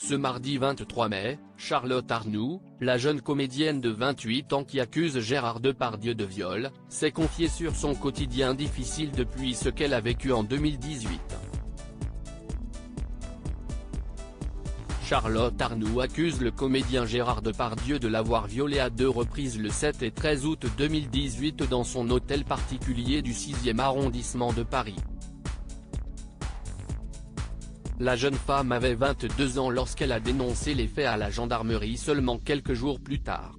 Ce mardi 23 mai, Charlotte Arnoult, la jeune comédienne de 28 ans qui accuse Gérard Depardieu de viol, s'est confiée sur son quotidien difficile depuis ce qu'elle a vécu en 2018. Charlotte Arnoult accuse le comédien Gérard Depardieu de l'avoir violée à 2 reprises le 7 et 13 août 2018 dans son hôtel particulier du 6e arrondissement de Paris. La jeune femme avait 22 ans lorsqu'elle a dénoncé les faits à la gendarmerie seulement quelques jours plus tard.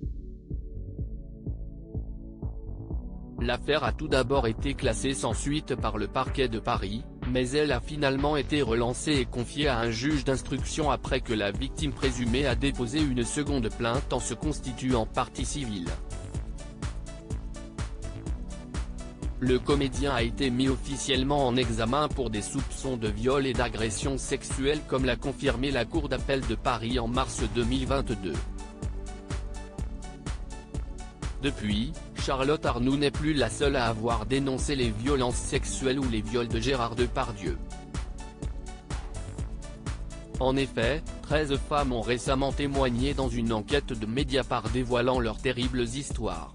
L'affaire a tout d'abord été classée sans suite par le parquet de Paris, mais elle a finalement été relancée et confiée à un juge d'instruction après que la victime présumée a déposé une seconde plainte en se constituant partie civile. Le comédien a été mis officiellement en examen pour des soupçons de viol et d'agression sexuelle comme l'a confirmé la Cour d'appel de Paris en mars 2022. Depuis, Charlotte Arnoult n'est plus la seule à avoir dénoncé les violences sexuelles ou les viols de Gérard Depardieu. En effet, 13 femmes ont récemment témoigné dans une enquête de Mediapart dévoilant leurs terribles histoires.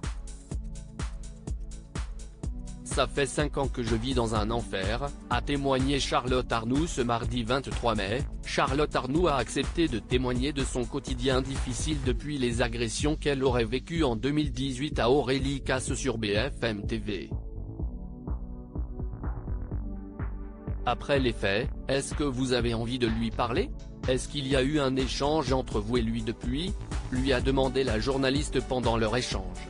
Ça fait 5 ans que je vis dans un enfer, a témoigné Charlotte Arnoult ce mardi 23 mai. Charlotte Arnoult a accepté de témoigner de son quotidien difficile depuis les agressions qu'elle aurait vécues en 2018 à Aurélie Casse sur BFM TV. Après les faits, est-ce que vous avez envie de lui parler? Est-ce qu'il y a eu un échange entre vous et lui depuis? Lui a demandé la journaliste pendant leur échange.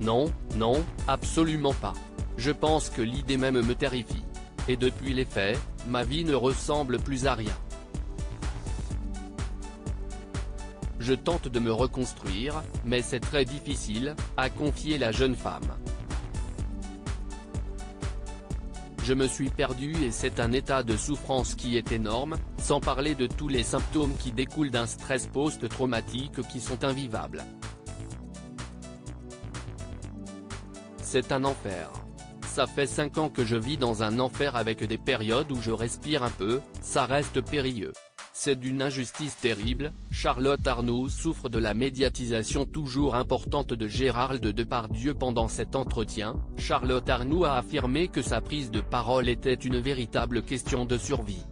Non, non, absolument pas. Je pense que l'idée même me terrifie. Et depuis les faits, ma vie ne ressemble plus à rien. Je tente de me reconstruire, mais c'est très difficile, a confié la jeune femme. Je me suis perdue et c'est un état de souffrance qui est énorme, sans parler de tous les symptômes qui découlent d'un stress post-traumatique qui sont invivables. C'est un enfer. Ça fait 5 ans que je vis dans un enfer avec des périodes où je respire un peu, ça reste périlleux. C'est d'une injustice terrible. Charlotte Arnoult souffre de la médiatisation toujours importante de Gérard Depardieu. Pendant cet entretien, Charlotte Arnoult a affirmé que sa prise de parole était une véritable question de survie.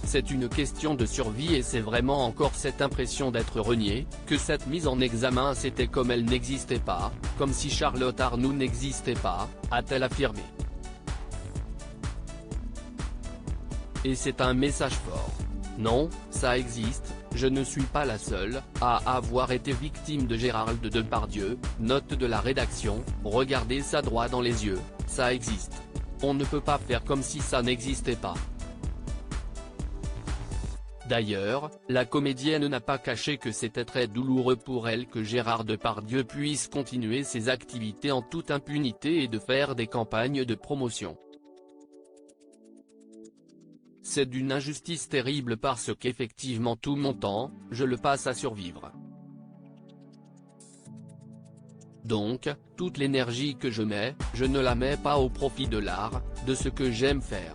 C'est une question de survie et c'est vraiment encore cette impression d'être reniée, que cette mise en examen c'était comme elle n'existait pas, comme si Charlotte Arnoult n'existait pas, a-t-elle affirmé. Et c'est un message fort. Non, ça existe, je ne suis pas la seule à avoir été victime de Gérard Depardieu, note de la rédaction, regardez ça droit dans les yeux, ça existe. On ne peut pas faire comme si ça n'existait pas. D'ailleurs, la comédienne n'a pas caché que c'était très douloureux pour elle que Gérard Depardieu puisse continuer ses activités en toute impunité et de faire des campagnes de promotion. C'est d'une injustice terrible parce qu'effectivement tout mon temps, je le passe à survivre. Donc, toute l'énergie que je mets, je ne la mets pas au profit de l'art, de ce que j'aime faire.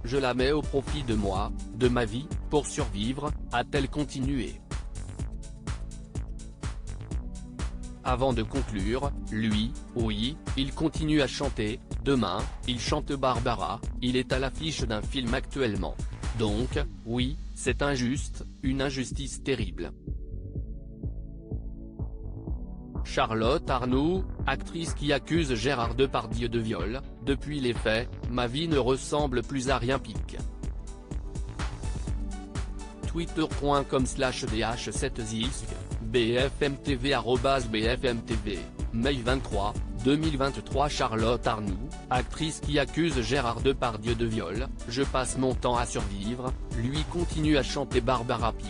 Je la mets au profit de moi, de ma vie, pour survivre, a-t-elle continué. Avant de conclure, lui, oui, il continue à chanter. Demain, il chante Barbara, il est à l'affiche d'un film actuellement. Donc, oui, c'est injuste, une injustice terrible. Charlotte Arnoult, actrice qui accuse Gérard Depardieu de viol, depuis les faits, ma vie ne ressemble plus à rien. Twitter.com/dh7zisk, bfmtv @bfmtv, mai 23, 2023. Charlotte Arnoult, actrice qui accuse Gérard Depardieu de viol, je passe mon temps à survivre, lui continue à chanter Barbara Pic.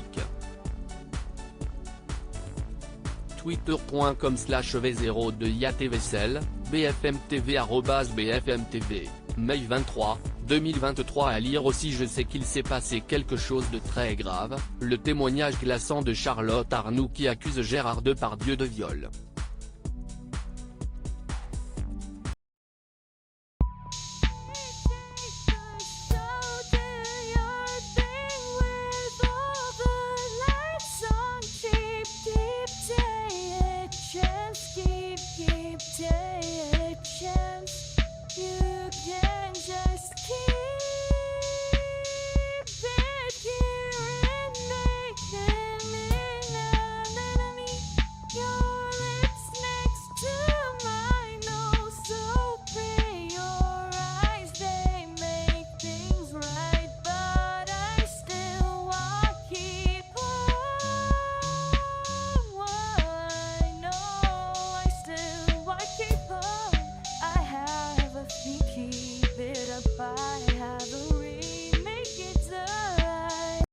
Twitter.com/v02yatvsel, bfmtv @bfmtv, mai 23, 2023. À lire aussi Je sais qu'il s'est passé quelque chose de très grave, le témoignage glaçant de Charlotte Arnoult qui accuse Gérard Depardieu de viol.